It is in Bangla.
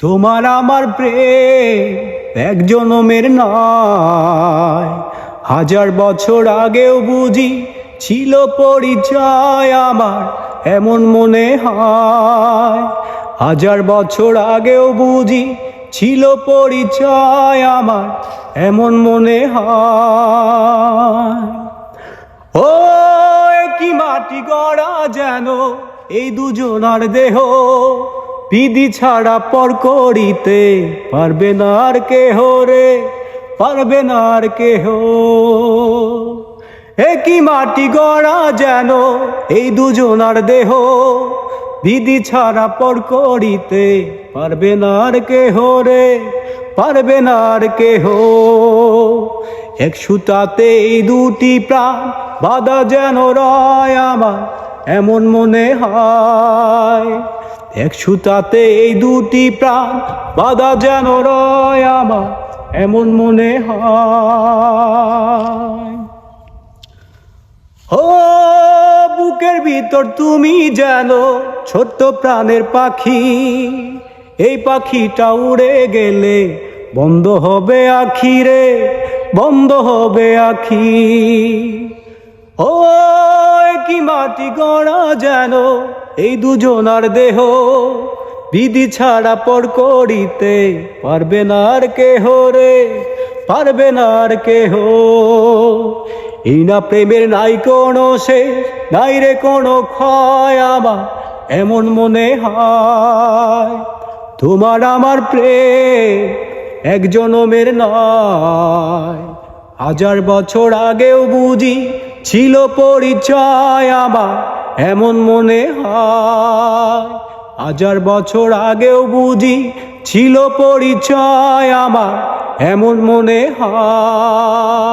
তোমার আমার প্রেম এক জনমের নয়, 1000 বছর আগেও বুঝি ছিল পরিচয় আমার, এমন মনে হয়। 1000 বছর আগেও বুঝি ছিল পরিচয় আমার, এমন মনে হয়। ও কি মাটি গড়া যেন এই দুজনার দেহ, বিধি ছাড়া পর করিতে পারবে না আর কেহ রে, পারবে না আর কেহ। একই মাটি গড়া যেন এই দুজনার দেহ, বিধি ছাড়া পর করিতে পারবে না আর কেহ রে, পারবে না আর কেহ। এক সুতাতে এই দুটি প্রাণ বাঁধা যেন রয় আমার, এমন মনে হয়। এক সুতাতে এই দুটি প্রাণ বাঁধা যেন রয় আমার, এমন মনে হয়। ও বুকের ভিতর তুমি যেন ছোট্ট প্রাণের পাখি, এই পাখিটা উড়ে গেলে বন্ধ হবে আখি রে, বন্ধ হবে আখি। ও কি মাটি গড়া যেন এই দুজনার দেহ, বিধি ছাড়া পর করিতে পারবে না আর কেহ রে, পারবে না আর কেহ। এই না প্রেমের নাই কোনো শেষ, নাই রে কোনো ক্ষয় আমার, এমন মনে হয়। তোমার আমার প্রেম এক জনমের নয়, 1000 বছর আগেও বুঝি ছিল পরিচয় আমার, এমন মনে হয়। 1000 বছর আগেও বুঝি ছিল পরিচয় আমার, এমন মনে হয়।